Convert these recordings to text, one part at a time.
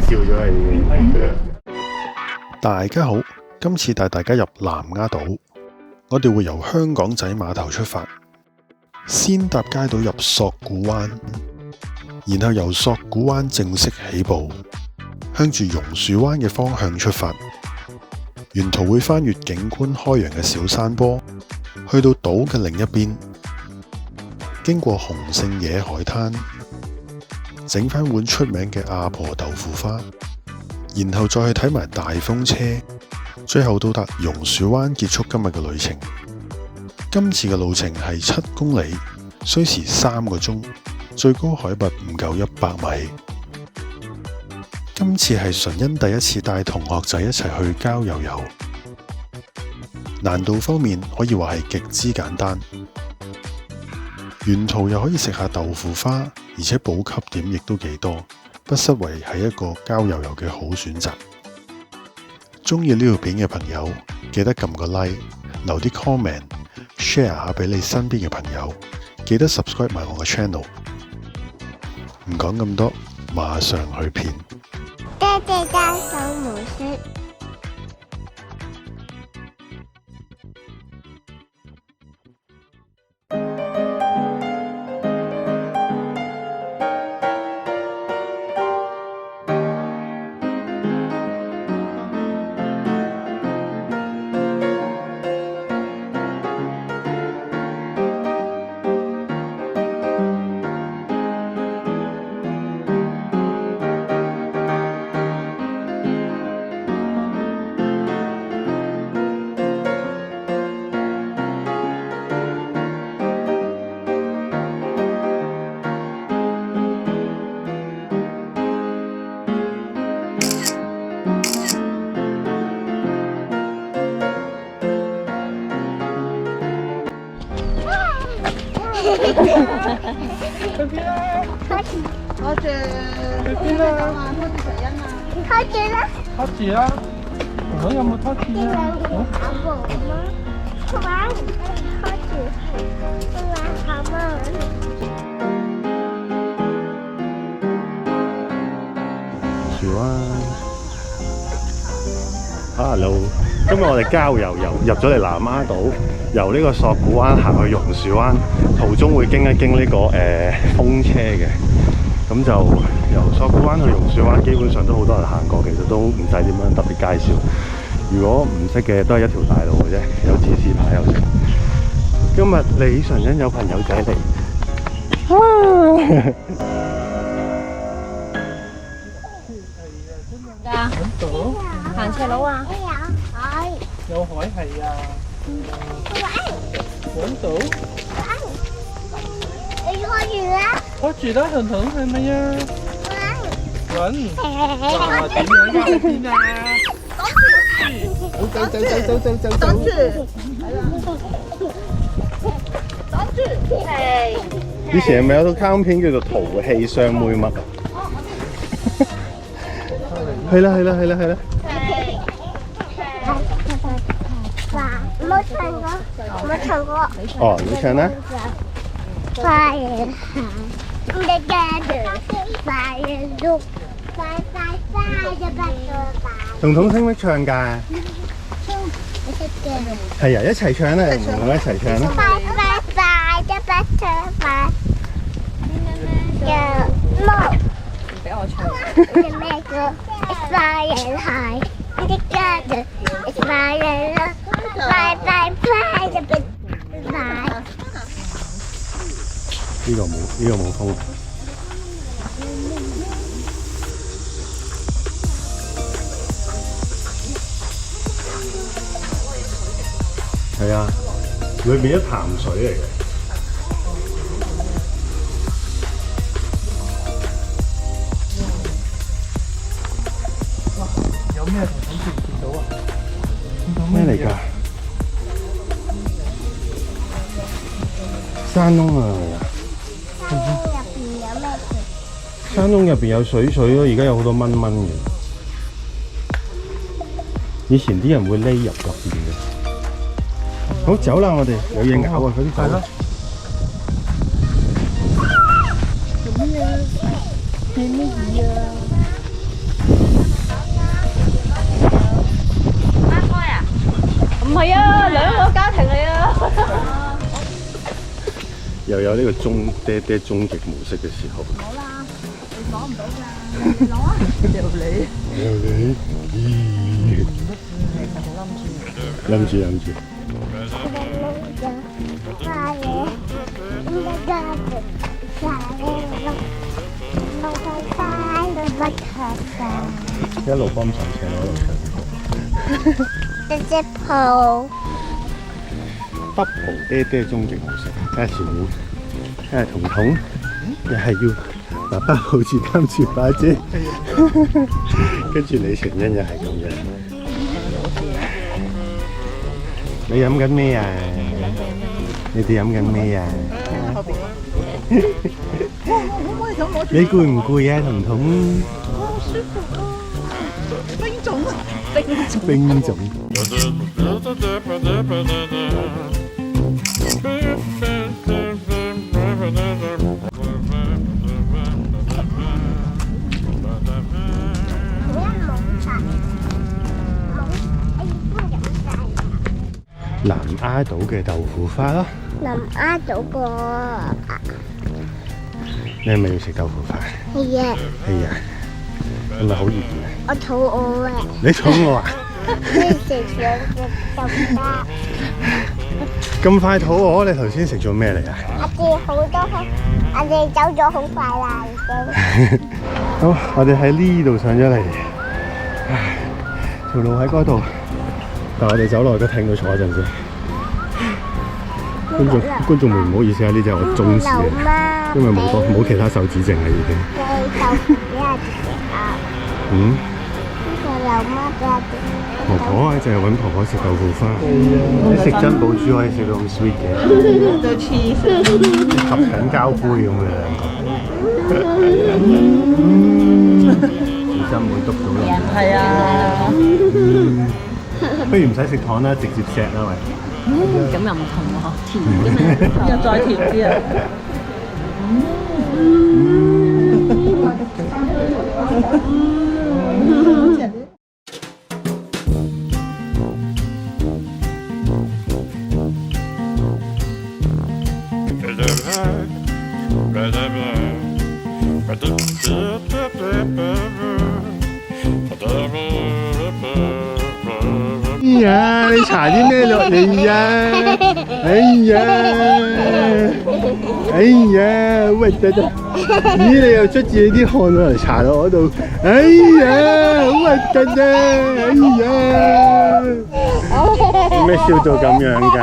紹咗啦已經。大家好，今次帶大家入南丫島，我哋會由香港仔碼頭出發，先搭街渡入索罟灣，然後由索罟灣正式起步，向住榕樹灣嘅方向出發。沿途會翻越景觀開揚嘅小山坡，去到島嘅另一邊，經過洪聖野海灘，整翻碗出名嘅阿婆豆腐花，然後再去睇埋大風車，最後到達榕樹灣結束今日嘅旅程。今次嘅路程係7公里，需時3個鐘，最高海拔唔夠100米。今次係純恩第一次帶同學仔一齊去郊遊遊，難度方面可以話係極之簡單，沿途又可以食下豆腐花，而且補給點亦都幾多，不失為係一個郊遊遊嘅好選擇。鍾意呢條片嘅朋友，記得撳個 like， 留啲 comment，share 下俾你身邊嘅朋友，記得 subscribe 埋我嘅 channel。唔講咁多，馬上去片。爹哋帶手無書。去邊啦？多謝。去邊啦？拖住石欣啊！拖住啦！拖住啦！我有冇拖住啊？好冇嗎？玩，拖住，玩好嗎？樹灣 ，Hello， 今日我哋郊遊入咗嚟南丫島，由呢個索罟灣行去榕樹灣，途中會經一經呢個風車嘅，咁就由索罟灣去榕樹灣，基本上都好多人行過，其實都唔使點樣特別介紹。如果唔識嘅都係一條大路嘅啫，有指示牌有成。今日李純恩有朋友仔嚟，行斜路啊！海，有海係啊！揾到？你拖住啦！拖住啦，彤彤係咪啊？揾！哇，點樣啊？去邊啊？走！擋住！係。以前係咪有套卡通片叫做《淘氣雙妹嘜》啊？係啦。冇唱過。哦，你唱啦。快人行，你跟住快人喐，快就不做快。彤彤識唔識唱㗎？我識嘅。係啊，一齊唱啦，同我一齊唱啦。快就不做快。冇。俾我唱。你咩歌？快人行，你跟住快人喐，快就不快。呢個冇風。係啊，裏面一潭水嚟嘅。有咩彤彤見唔見到啊？咩嚟㗎？山窿啊！山窿入邊有水咯，而家有好多蚊嘅。以前啲人會匿入邊嘅。好，走啦，我哋有嘢咬啊，快啲走啦！做咩啊？見乜嘢啊？又有呢個爹哋終極模式嘅時候。攞啦，你攞唔到㗎，攞啊！掉你，諗住。一路幫上車，一路唱歌。一隻鋪。Double 爹哋終極模式，睇下前面，睇下彤彤，又係要爸爸抱住擔住把遮，跟住李晴欣又係咁樣。你飲緊咩啊？你哋飲緊咩啊？後邊可唔可以咁攞住？你攰唔攰啊，彤彤？好舒服啊！冰種啊！冰種。南丫島嘅豆腐花咯。南丫島個。你係咪要食豆腐花？係啊。係啊。係咪好熱嘅？我肚餓啊！你肚餓啊？可以食兩隻豆腐花。咁快肚餓？你頭先食咗咩嚟啊？我哋走咗好快啦，已經。好，我哋喺呢度上咗嚟。唉，條路喺嗰度，但係我哋走落去個艇度坐一陣先。觀眾們唔好意思啊，呢隻我中視嘅，因為冇其他手指剩啦已經。豆腐俾阿姐食啊！嗯？呢個流媽俾阿姐食。婆婆就係揾婆婆食豆腐花。你食珍寶珠可以食到咁 sweet 嘅。都 cheese。合緊膠杯咁嘅兩個。小心會篤到人。係啊。不如唔使食糖啦，直接錫啦喂。咁又唔同喎，甜啲咩？又再甜啲啊！哎呀，你搽啲咩落嚟呀？哎呀，核突啊！咦，你又捽住你啲汗落嚟搽到我度，哎呀，好核突啊！做咩笑到咁樣㗎？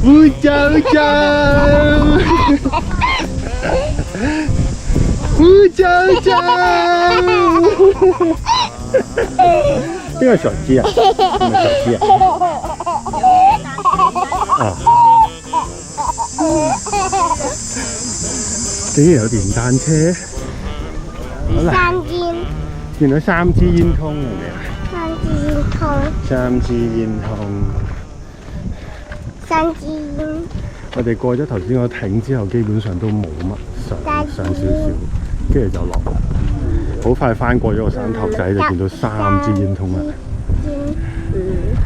污糟糟，污糟糟。邊個傻子啊？係咪傻子啊？啊！竟然有電單車，好啦，見到3支煙通係咪啊？3支煙通。3支煙。我哋過咗頭先個艇之後，基本上都冇乜上少少，跟住就落。好快翻過咗個山頭仔，就見到3支煙通啦。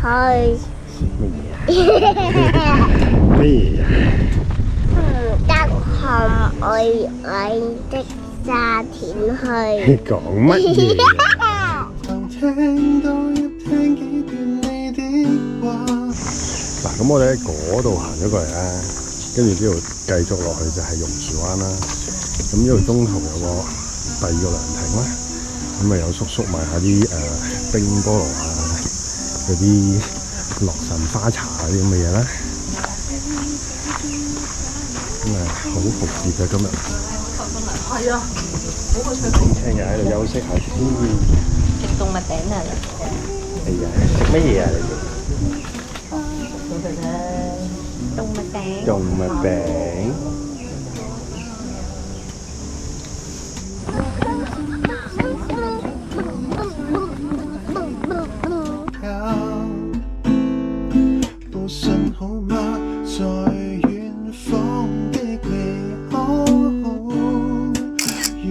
去咩嘢啊？得紅愛愛的沙田去。你講乜嘢啊？嗱，咁我哋喺嗰度行咗過嚟啦，跟住呢度繼續落去就係榕樹灣啦。咁呢度中途有個第2個涼亭啦，咁啊有叔叔賣下啲冰菠蘿啊，嗰啲洛神花茶嗰啲咁嘅嘢啦。咁啊好復熱嘅今日。係啊，聽日喺度休息下先。食動物餅啊！哎呀，食乜嘢啊你哋？動物餅。動物餅。報信好嗎？在遠方的你可好？願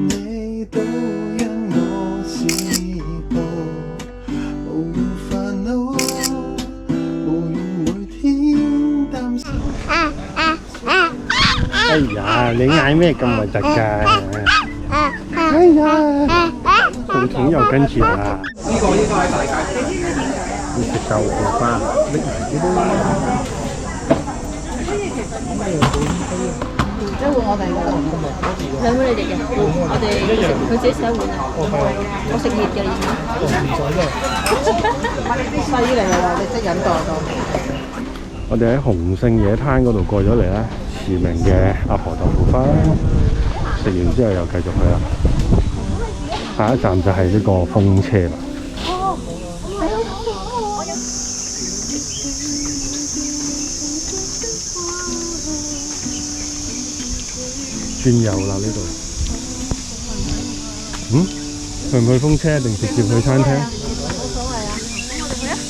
你都因我自豪，無煩惱，無怨每天。你嗌咩咁核突㗎？哎呀，彤彤又跟住啦。要食豆腐花，拎埋啲啦。一碗我哋嘅，兩碗你哋嘅，我哋佢自己洗一碗啊。我食熱嘅已經。西嚟啦，你即飲多多。我哋喺洪聖野灘嗰度過咗嚟啦，馳名嘅阿婆豆腐花啦。食完之後又繼續去啦。下一站就係呢個風車啦。轉右啦呢度。去唔去風車定直接去餐廳？冇所謂啊，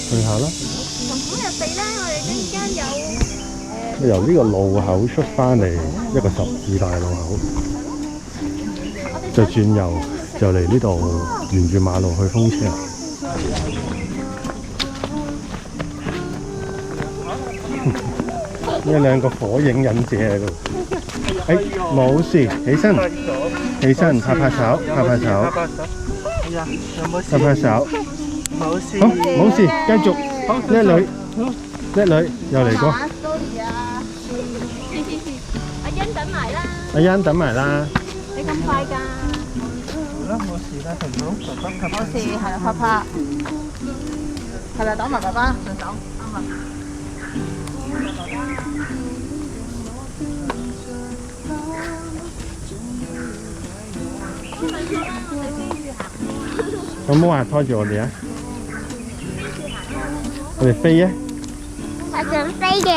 去下啦。咁入地啦，我哋陣間有由呢個路口出翻嚟一個十字大路口，就轉右就嚟呢度沿住馬路去風車。呢兩個火影忍者喺度。冇事，起身，起身，拍拍手，拍拍手，拍拍手。冇事。好，冇事，繼續。好，叻女，叻女，又嚟過。阿欣等埋啦，阿欣等埋啦。你咁快㗎？好啦，冇事啦，彤彤，爸爸拍。冇事，係啊，拍拍。係啦，等埋爸爸順手，啱啊。有冇話拖住我哋啊？我哋飛啊！我想飛嘅。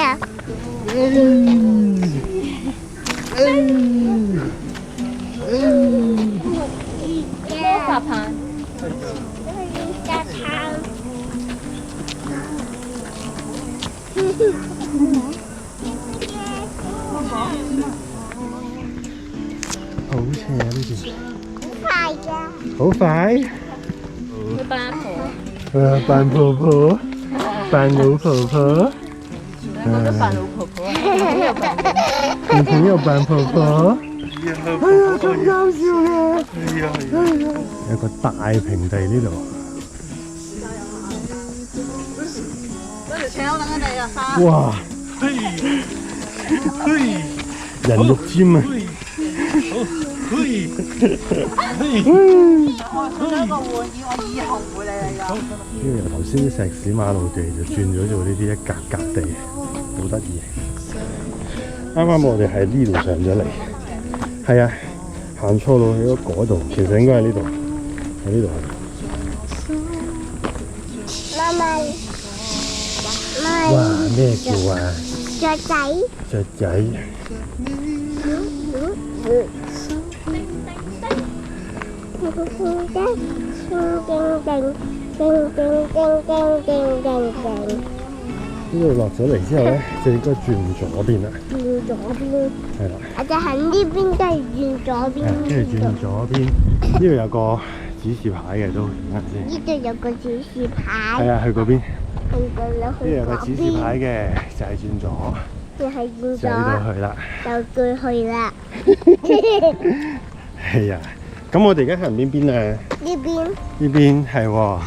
魔法棒。加餐。好斜啊呢邊。快㗎。好快。去扮婆。扮婆婆，扮老婆婆。我都扮老婆婆啊！彤彤又扮婆婆。哎呀，咁搞笑嘅。有個大平地呢度。跟住請我等緊你啊，沙。哇！人肉尖啊！我有一個玩意，我以後唔會理你㗎。呢個由頭先啲石屎馬路地就轉咗做呢啲一格格地，好得意。啱啱我哋喺呢度上咗嚟，係啊，行錯路去咗嗰度，其實應該喺呢度，喺呢度。媽媽，哇！咩叫啊？雀仔。雀仔。呢度落咗嚟之後咧，就應該轉左邊啦。轉左邊。係啦。我哋喺呢邊都係轉左邊。跟住轉左邊，呢度有個指示牌嘅都，等下先。呢度有個指示牌。係啊，去嗰邊。呢呢度有個指示牌嘅，就係轉左。就係轉就呢度左。去啦。就佢去啦。係啊，咁我哋而家行邊邊啊？呢邊。呢邊係喎。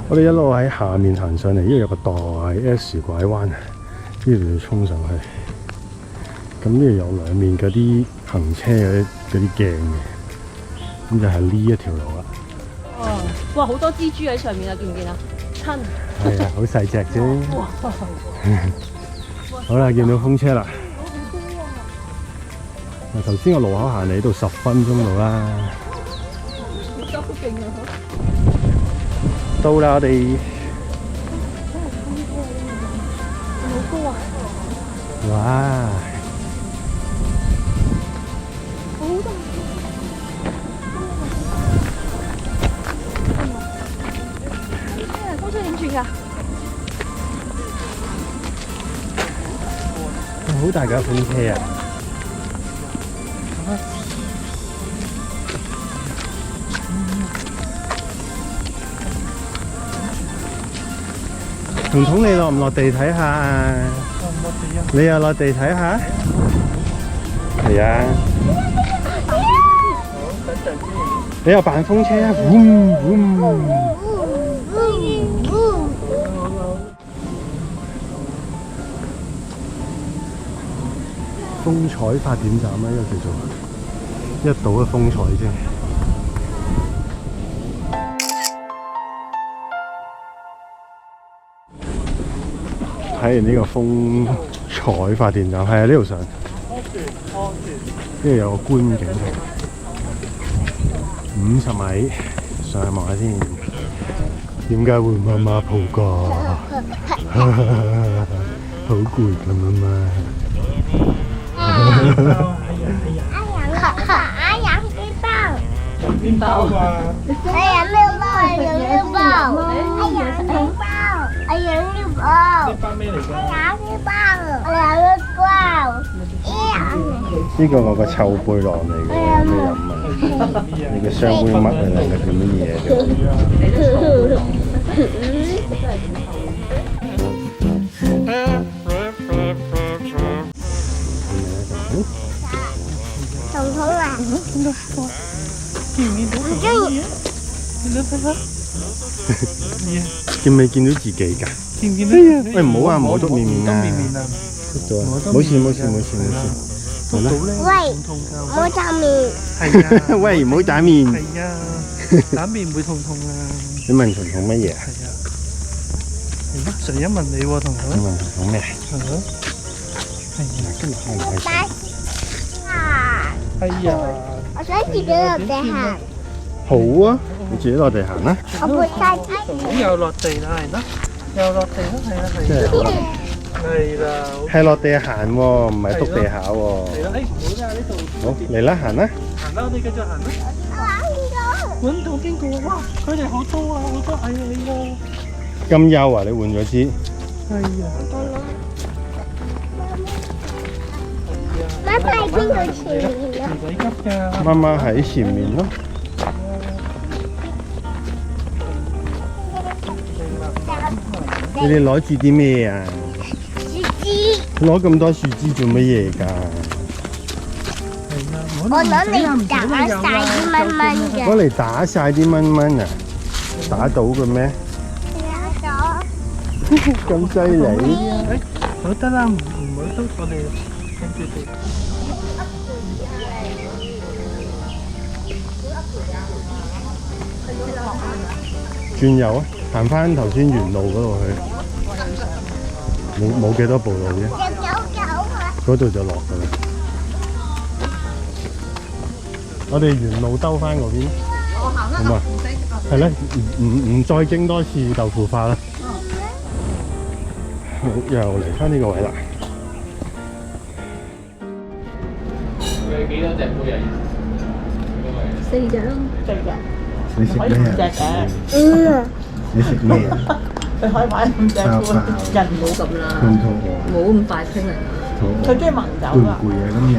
我哋一路喺下面行上嚟，呢度有個大 S 拐彎，呢度要衝上去。咁呢度有兩面嗰啲行車嗰啲鏡嘅，咁就係呢一條路啦。哦，哇！好多蜘蛛喺上面啊，見唔見啊？親。係啊，好細隻啫。好啦，見到風車啦。嗱，頭先個路口行嚟到10分鐘度啦。都好勁啊！到啦，我哋。好高啊！哇！風車點轉㗎？好大架風車啊！彤彤，你落唔落地睇下啊？你又落地睇下？係啊。你又扮風車啊！boom boom。風采發電站啦，呢個叫做一島嘅風采啫。睇完呢個風采發電站，係啊，呢度上，呢度有個觀景台，50米上去望下先。點解會媽媽抱㗎？好攰㗎媽媽。阿羊面包，阿羊面包，阿羊面包，阿羊面包，阿羊面包，阿羊面包，阿羊面包，呢個我個臭背囊嚟嘅，有咩飲啊？你個雙杯乜嚟嘅？做乜嘢啫？彤彤啊，唔中意。見未見到自己㗎？見唔見到？喂，唔好啊，唔好篤面面啊！面啊！篤咗啊！冇事冇事冇事冇事。好啦，喂，唔好詐面。係啊！喂，唔好打面。係啊！打面唔會痛啊！你問彤彤乜嘢啊？係啊！係咩？成日問你喎，彤彤。你問彤彤咩？係啊！係啊！今日開唔開心？啊！係啊！我想自己落地行，好啊，你自己落地行啦。我撥晒咁又落地啦，係啦，又落地啦，係啦，係啦，真係好啦，係啦，係落地行喎，唔係篤地下喎。係啦，誒唔好啦，呢度好，嚟啦，行啦。行啦，我哋繼續行啦。揾到邊個？哇！佢哋好多啊，好多矮你喎。咁幼啊？你換咗支？係啊，媽媽喺邊度前面啊？唔使急㗎。媽媽喺前面咯。你哋攞住啲咩啊？樹枝，攞咁多樹枝做乜嘢㗎？我攞嚟打晒啲蚊蚊嘅。攞嚟打晒啲蚊蚊啊？打到嘅咩？打咁犀利？誒，好得啦，唔好都我哋跟住地。轉右啊！行翻頭先原路嗰度去，冇幾多步路啫。隻狗啊！嗰度就落㗎啦。我哋原路兜翻嗰邊，好嘛？係咧，唔再經多次豆腐花啦。好，又嚟翻呢個位啦。4隻咯，你食咩啊？你食咩啊？你可以買5隻包包人唔好咁啦，肚唔肚餓？冇咁快清嚟，肚餓。佢中意聞攰唔酒啊，攰啊？今日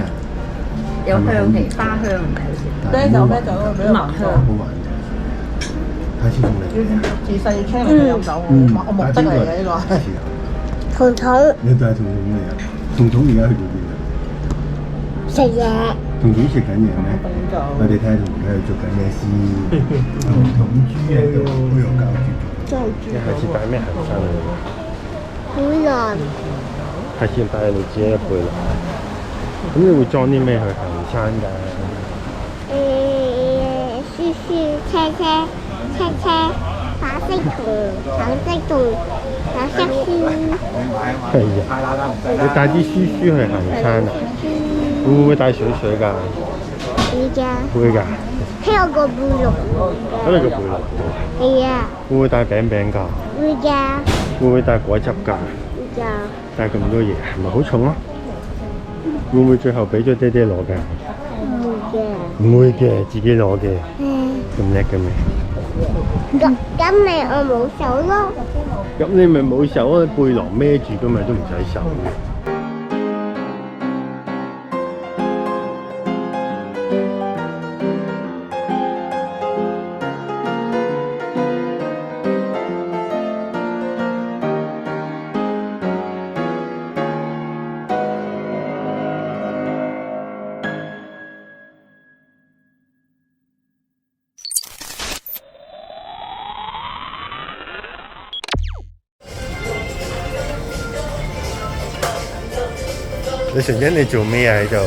有香氣，花香唔係好似。啤酒啤酒俾佢聞麥香咗。好玩嘅。下次同你。自細傾嚟飲酒，我目的嚟嘅呢個係。彤彤你帶彤彤嚟啊？彤彤而家去到邊啊？食嘢，彤彤食緊嘢咩？我哋睇下彤彤喺度做緊咩先。彤彤豬喺度都有教住。你下次帶咩行山嚟？好難。下次帶你自己一背囊。咁你會裝啲咩去行山㗎？書車，白色同橙色同有色書。係啊！你帶啲書去行山啊？會唔會帶水㗎？會㗎，會㗎。喺我個背囊。喺你個背囊度。係啊，會唔會帶餅㗎？會㗎，會唔會帶果汁㗎？會㗎。帶咁多嘢係咪好重啊？會唔會最後俾咗爹哋攞㗎？會嘅。唔會嘅，自己攞嘅。嗯，咁叻嘅咩？咁咪我冇手咯。咁你咪冇手啊？背囊孭住㗎嘛，都唔使手。你純欣你做咩啊喺度？